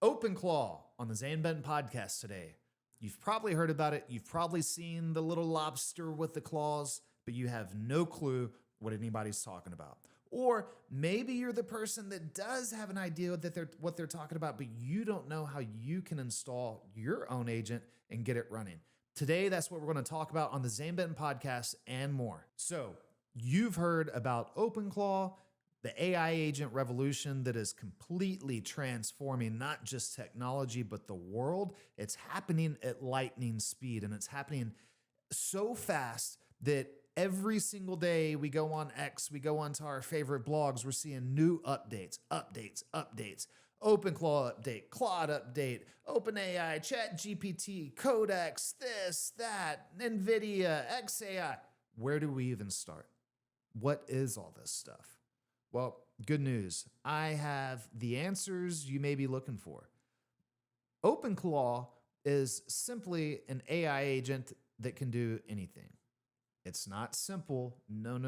OpenClaw on the Zane Benton podcast today. You've probably heard about it. You've probably seen the little lobster with the claws, but you have no clue what anybody's talking about. Or maybe you're the person that does have an idea that what they're talking about, but you don't know how you can install your own agent and get it running. Today, that's what we're going to talk about on the Zane Benton podcast and more. So you've heard about OpenClaw, the AI agent revolution that is completely transforming not just technology, but the world. It's happening at lightning speed, and it's happening so fast that every single day we go on X, we go onto our favorite blogs, we're seeing new updates. OpenClaw update, Claude update, OpenAI, ChatGPT, Codex, this, that, NVIDIA, XAI. Where do we even start? What is all this stuff? Well, good news. I have the answers you may be looking for. OpenClaw is simply an AI agent that can do anything. It's not simple. No.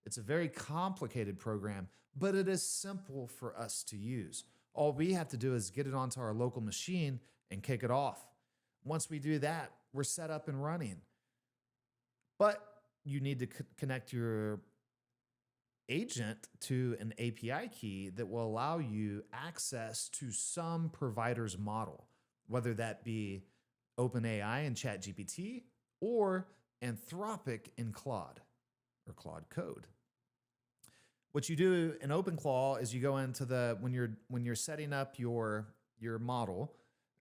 It's a very complicated program, but it is simple for us to use. All we have to do is get it onto our local machine and kick it off. Once we do that, we're set up and running. But you need to connect your agent to an API key that will allow you access to some provider's model, whether that be OpenAI and ChatGPT or Anthropic in Claude or Claude Code. What you do in OpenClaw is you go into when you're setting up your model,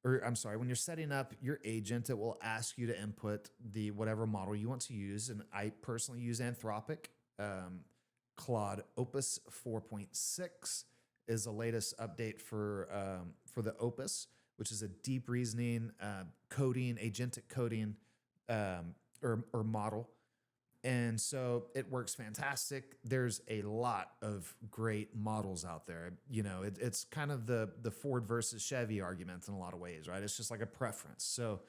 when you're setting up your agent, it will ask you to input the whatever model you want to use. And I personally use Anthropic. Claude Opus 4.6 is the latest update for the Opus, which is a deep reasoning coding, agentic coding or model. And so it works fantastic. There's a lot of great models out there. You know, it's kind of the Ford versus Chevy argument in a lot of ways, right? It's just like a preference. So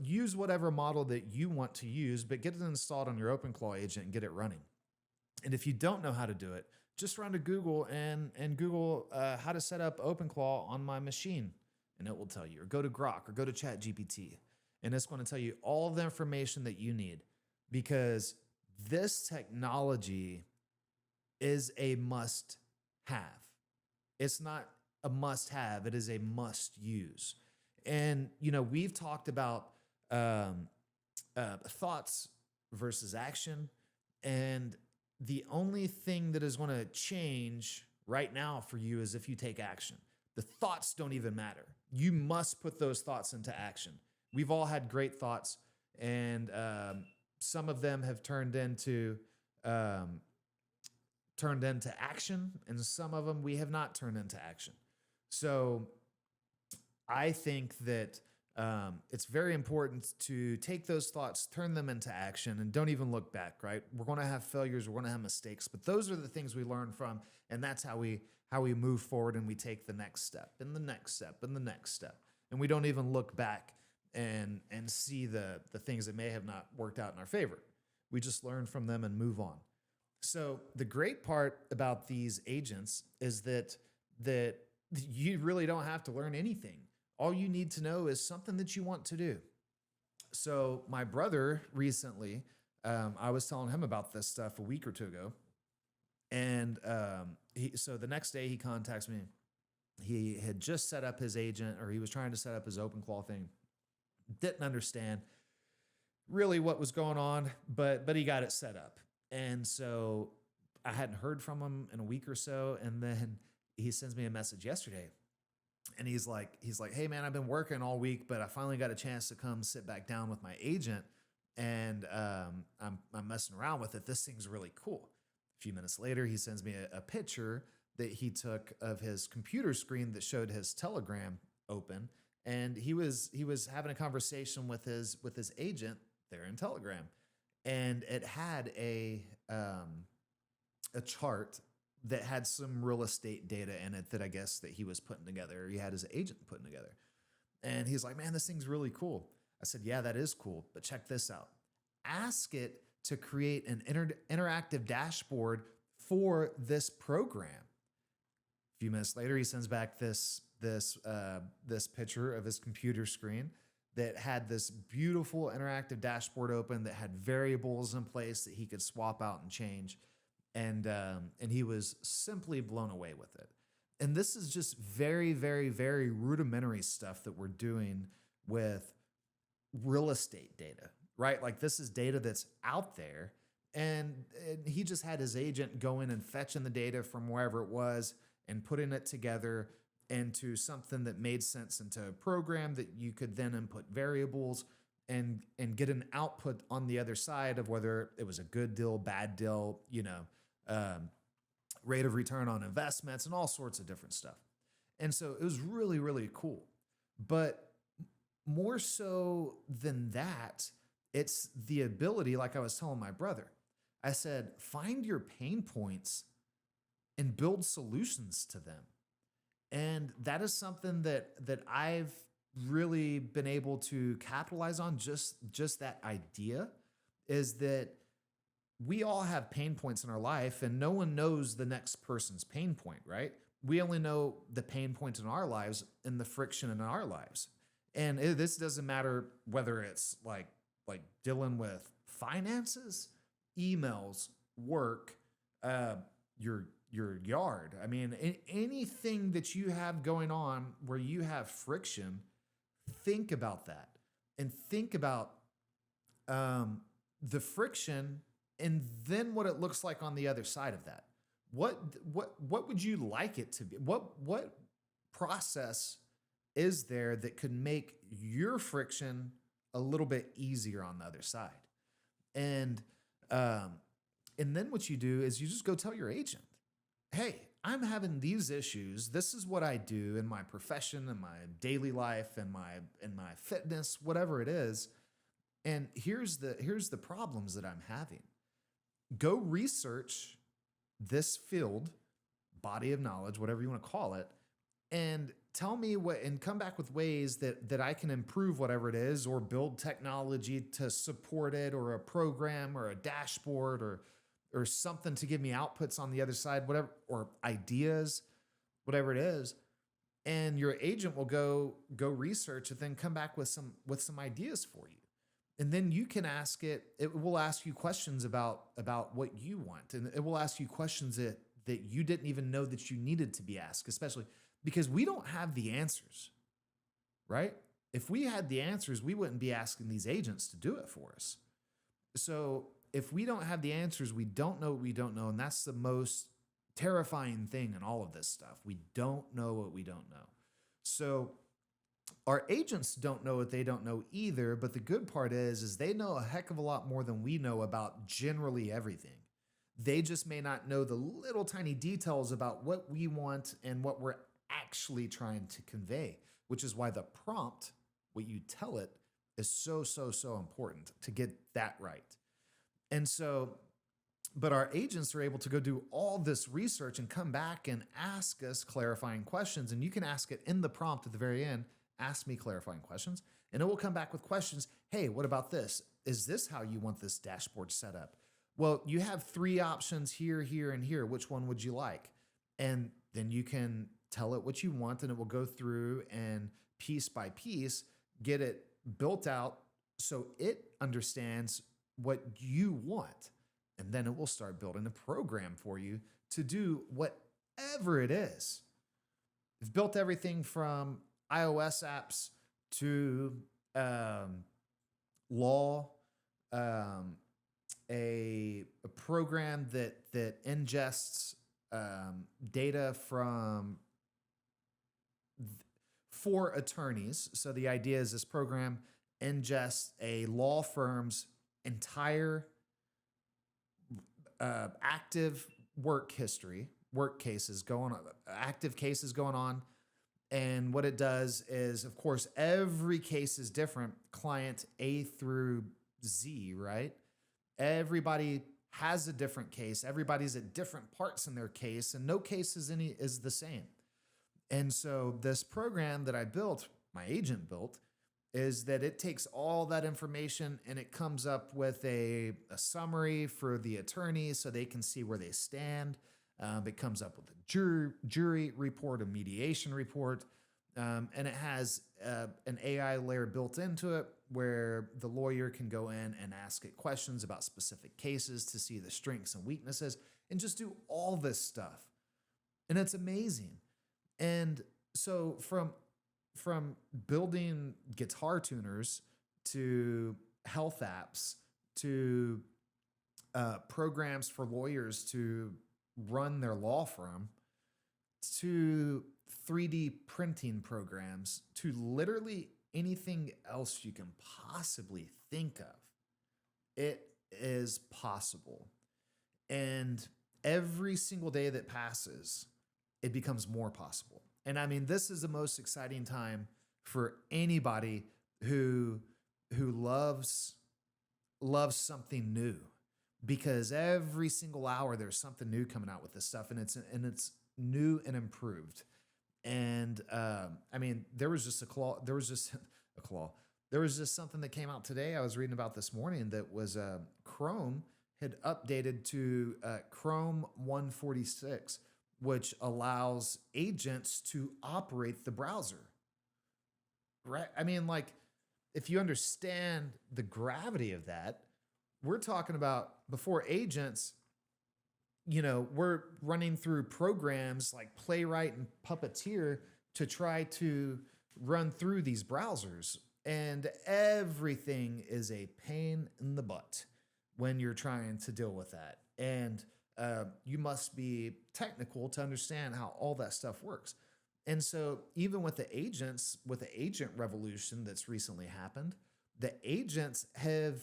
use whatever model that you want to use, but get it installed on your OpenClaw agent and get it running. And if you don't know how to do it, just run to Google and Google how to set up OpenClaw on my machine, and it will tell you. Or go to Grok or go to ChatGPT, and it's going to tell you all of the information that you need, because this technology is a must-have. It's not a must-have. It is a must-use. And, you know, we've talked about thoughts versus action, and the only thing that is going to change right now for you is if you take action. The thoughts don't even matter. You must put those thoughts into action. We've all had great thoughts, and some of them have turned into action, and some of them we have not turned into action. So I think that it's very important to take those thoughts, turn them into action, and don't even look back, right? We're going to have failures, we're going to have mistakes, but those are the things we learn from, and that's how we move forward, and we take the next step and the next step and the next step. And we don't even look back and see the things that may have not worked out in our favor. We just learn from them and move on. So the great part about these agents is that you really don't have to learn anything. All you need to know is something that you want to do. So my brother recently, I was telling him about this stuff a week or two ago. And so the next day he contacts me. He had just set up his agent, or he was trying to set up his OpenClaw thing. Didn't understand really what was going on, but he got it set up. And so I hadn't heard from him in a week or so. And then he sends me a message yesterday. And he's like, hey man, I've been working all week, but I finally got a chance to come sit back down with my agent, and I'm messing around with it. This thing's really cool. A few minutes later, he sends me a picture that he took of his computer screen that showed his Telegram open, and he was having a conversation with his agent there in Telegram, and it had a chart that had some real estate data in it that I guess that he was putting together, or he had his agent putting together. And he's like, man, this thing's really cool. I said, yeah, that is cool, but check this out. Ask it to create an interactive dashboard for this program. A few minutes later, he sends back this this picture of his computer screen that had this beautiful interactive dashboard open that had variables in place that he could swap out and change, and he was simply blown away with it. And this is just very, very, very rudimentary stuff that we're doing with real estate data, right? Like this is data that's out there, and he just had his agent go in and fetching the data from wherever it was and putting it together into something that made sense into a program that you could then input variables and get an output on the other side of whether it was a good deal, bad deal, rate of return on investments and all sorts of different stuff. And so it was really, really cool. But more so than that, it's the ability, like I was telling my brother, I said, find your pain points and build solutions to them. And that is something that I've really been able to capitalize on. Just that idea is that we all have pain points in our life, and no one knows the next person's pain point, right? We only know the pain points in our lives and the friction in our lives. And this doesn't matter whether it's like dealing with finances, emails, work, your yard. I mean, anything that you have going on where you have friction, think about that and think about the friction and then what it looks like on the other side of that. What would you like it to be? What process is there that could make your friction a little bit easier on the other side? And then what you do is you just go tell your agent, hey, I'm having these issues. This is what I do in my profession, in my daily life, in my fitness, whatever it is. And here's the problems that I'm having. Go research this field, body of knowledge, whatever you want to call it, and tell me and come back with ways that I can improve whatever it is, or build technology to support it, or a program or a dashboard or something to give me outputs on the other side, whatever, or ideas, whatever it is. And your agent will go research and then come back with some ideas for you. And then you can ask it will ask you questions about what you want. And it will ask you questions that you didn't even know that you needed to be asked, especially because we don't have the answers, right? If we had the answers, we wouldn't be asking these agents to do it for us. So if we don't have the answers, we don't know what we don't know. And that's the most terrifying thing in all of this stuff. We don't know what we don't know. So our agents don't know what they don't know either. But the good part is they know a heck of a lot more than we know about generally everything. They just may not know the little tiny details about what we want and what we're actually trying to convey, which is why the prompt, what you tell it, is so, so, so important to get that right. And so, but our agents are able to go do all this research and come back and ask us clarifying questions. And you can ask it in the prompt at the very end, ask me clarifying questions, and it will come back with questions. Hey, what about this? Is this how you want this dashboard set up? Well, you have 3 options here, here, and here. Which one would you like? And then you can tell it what you want, and it will go through and piece by piece get it built out so it understands what you want. And then it will start building a program for you to do whatever it is. It's built everything from iOS apps to law, a program that ingests data for attorneys. So the idea is this program ingests a law firm's entire active work history, active cases going on. And what it does is, of course, every case is different, client A through Z, right? Everybody has a different case. Everybody's at different parts in their case, and no case is the same. And so this program that I built, my agent built, is that it takes all that information and it comes up with a summary for the attorney so they can see where they stand. It comes up with a jury report, a mediation report. And it has an AI layer built into it where the lawyer can go in and ask it questions about specific cases to see the strengths and weaknesses and just do all this stuff. And it's amazing. And so from building guitar tuners to health apps to programs for lawyers to run their law firm to 3D printing programs to literally anything else you can possibly think of, it is possible. And every single day that passes, it becomes more possible. And I mean, this is the most exciting time for anybody who loves something new, because every single hour there's something new coming out with this stuff, and it's new and improved. And I mean, there was just something that came out today I was reading about this morning that was Chrome had updated to Chrome 146, which allows agents to operate the browser. Right? I mean, like, if you understand the gravity of that, we're talking about before agents, we're running through programs like Playwright and Puppeteer to try to run through these browsers. And everything is a pain in the butt when you're trying to deal with that. And you must be technical to understand how all that stuff works. And so even with the agents, with the agent revolution that's recently happened, the agents have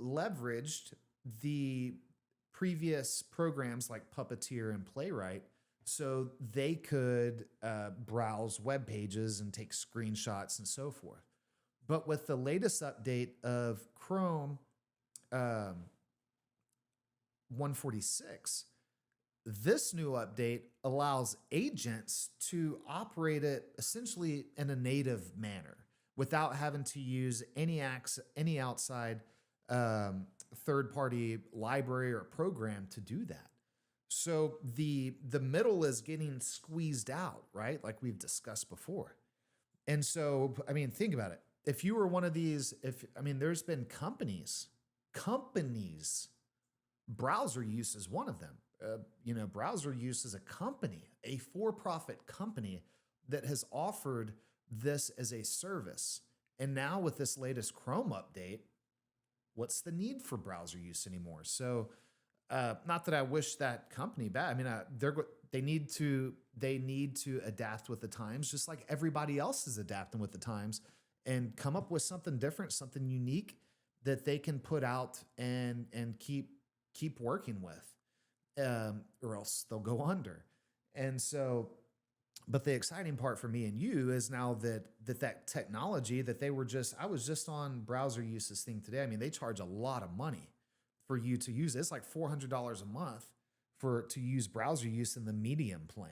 leveraged the previous programs like Puppeteer and Playwright so they could browse web pages and take screenshots and so forth. But with the latest update of Chrome 146, this new update allows agents to operate it essentially in a native manner without having to use any outside third-party library or program to do that. So the middle is getting squeezed out, right? Like we've discussed before. And so, I mean, think about it. If you were one of these, there's been companies, browser use is one of them. Browser use is a company, a for-profit company that has offered this as a service. And now with this latest Chrome update, what's the need for browser use anymore? So, not that I wish that company bad. I mean, they need to adapt with the times, just like everybody else is adapting with the times, and come up with something different, something unique that they can put out and keep working with, or else they'll go under. And so, but the exciting part for me and you is now that technology that I was just on browser uses thing today. I mean, they charge a lot of money for you to use it. It's like $400 a month to use browser use in the medium plan.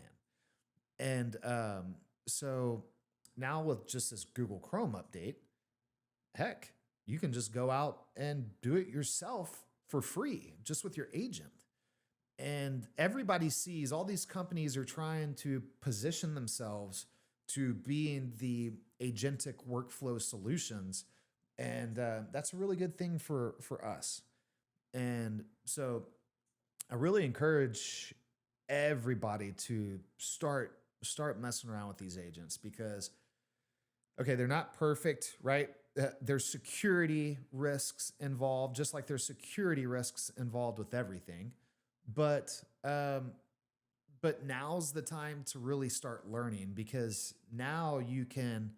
And so now with just this Google Chrome update, heck, you can just go out and do it yourself for free, just with your agent. And everybody sees all these companies are trying to position themselves to being the agentic workflow solutions. And that's a really good thing for us. And so I really encourage everybody to start messing around with these agents because, okay, they're not perfect, right? There's security risks involved, just like there's security risks involved with everything. But now's the time to really start learning, because now you can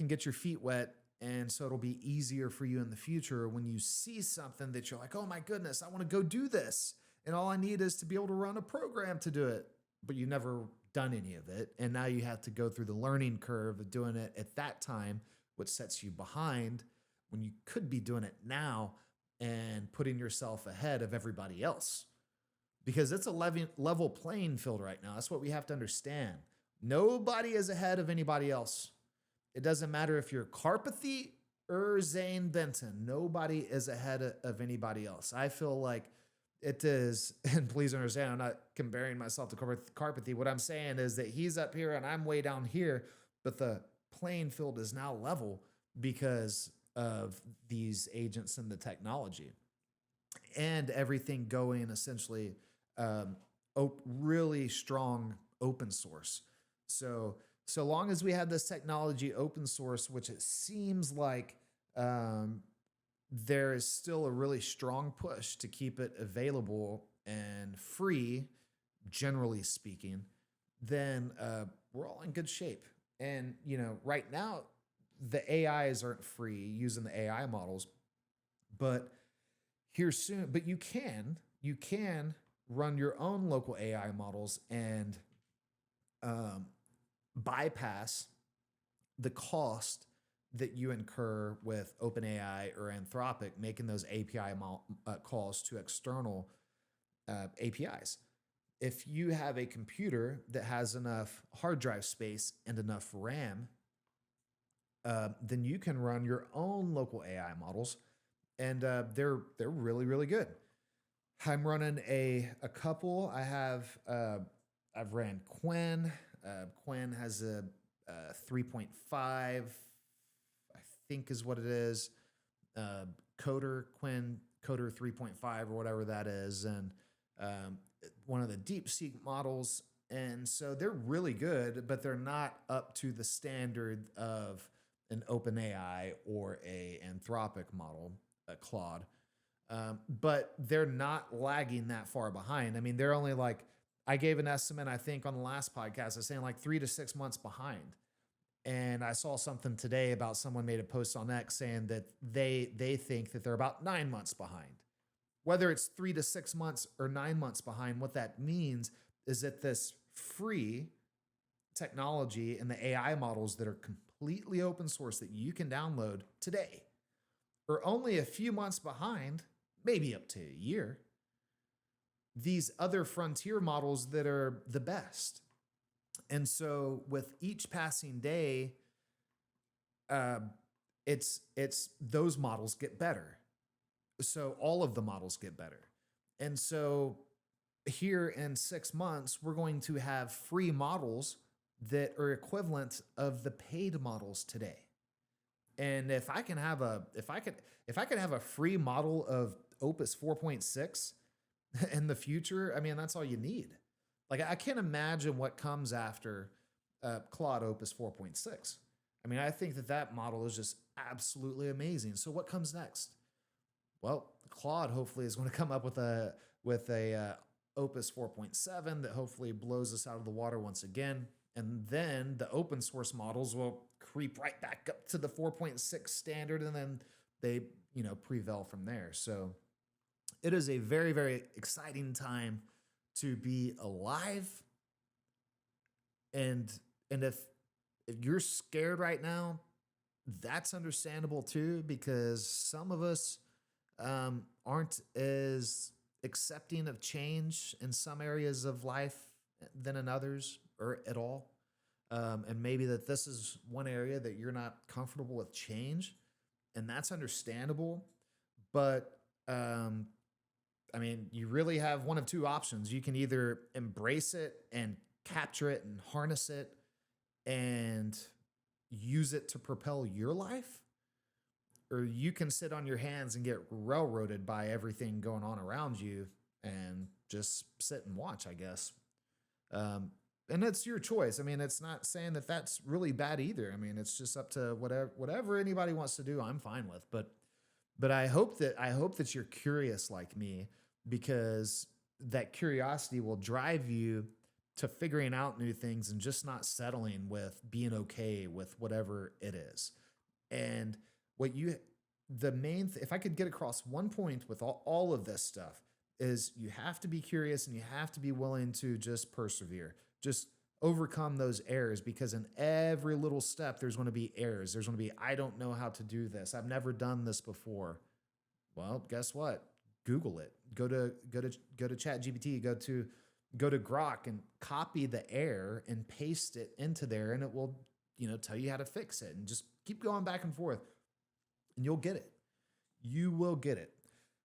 get your feet wet, and so it'll be easier for you in the future when you see something that you're like, oh my goodness, I want to go do this, and all I need is to be able to run a program to do it, but you've never done any of it, and now you have to go through the learning curve of doing it at that time, which sets you behind when you could be doing it now and putting yourself ahead of everybody else, because it's a level playing field right now. That's what we have to understand. Nobody is ahead of anybody else. It doesn't matter if you're Carpathy or Zane Benton. Nobody is ahead of anybody else. I feel like It is, and please understand, I'm not comparing myself to Carpathy. What I'm saying is that he's up here and I'm way down here, but the playing field is now level because of these agents and the technology and everything going essentially um, really strong open source. So so long as we have this technology open source, which it seems like um, there is still a really strong push to keep it available and free, generally speaking, then we're all in good shape. And right now, the AIs aren't free using the AI models, but here soon. But you can run your own local AI models and um, bypass the cost that you incur with OpenAI or Anthropic making those API calls to external APIs. If you have a computer that has enough hard drive space and enough RAM, then you can run your own local AI models, and they're really really good. I'm running a couple. I've ran Quinn. Quinn has a 3.5, I think is what it is. Uh, Quinn Coder 3.5 or whatever that is, and um, one of the DeepSeek models. And so they're really good, but they're not up to the standard of an OpenAI or a Anthropic model, a Claude. But they're not lagging that far behind. I mean, they're only like, I gave an estimate, I think, on the last podcast, I was saying like 3 to 6 months behind. And I saw something today about someone made a post on X saying that they think that they're about 9 months behind. Whether it's 3 to 6 months or 9 months behind, what that means is that this free technology and the AI models that are completely open source that you can download today are only a few months behind, maybe up to a year, these other frontier models that are the best. And so with each passing day, uh, it's those models get better. So all of the models get better. And so here in 6 months, we're going to have free models that are equivalent of the paid models today. And if I could have a free model of Opus 4.6 in the future, I mean, that's all you need. Like, I can't imagine what comes after Claude Opus 4.6. I mean, I think that model is just absolutely amazing. So what comes next? Well, Claude hopefully is going to come up with a Opus 4.7 that hopefully blows us out of the water once again. And then the open source models will creep right back up to the 4.6 standard, and then they prevail from there. So it is a very very exciting time to be alive. And if you're scared right now, that's understandable too, because some of us aren't as accepting of change in some areas of life than in others, or at all. And maybe that this is one area that you're not comfortable with change, and that's understandable. But I mean, you really have one of two options. You can either embrace it and capture it and harness it and use it to propel your life, or you can sit on your hands and get railroaded by everything going on around you and just sit and watch, I guess. And it's your choice. I mean, it's not saying that that's really bad either. I mean, it's just up to whatever anybody wants to do. I'm fine with, but I hope that you're curious like me, because that curiosity will drive you to figuring out new things and just not settling with being okay with whatever it is. And what you the main if I could get across one point with all of this stuff, is you have to be curious and you have to be willing to just persevere. Just overcome those errors, because in every little step there's going to be errors. There's going to be, I don't know how to do this. I've never done this before. Well, guess what? Google it. Go to Chat GPT, go to Grok and copy the error and paste it into there, and it will, tell you how to fix it, and just keep going back and forth, and you'll get it. You will get it.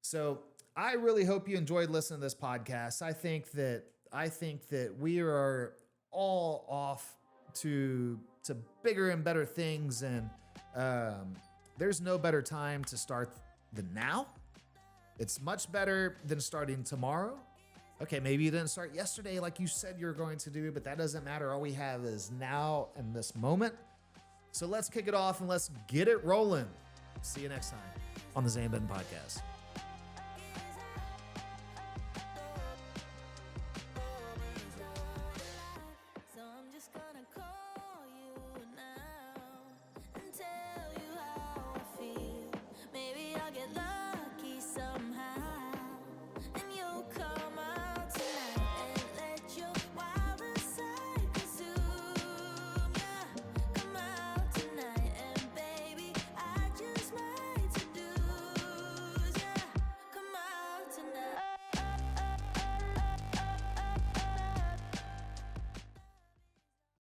So I really hope you enjoyed listening to this podcast. I think that we are all off to bigger and better things, and there's no better time to start than now. It's much better than starting tomorrow. Okay, maybe you didn't start yesterday like you said you're going to do, but that doesn't matter. All we have is now and this moment. So let's kick it off and let's get it rolling. See you next time on the Zane Benton Podcast.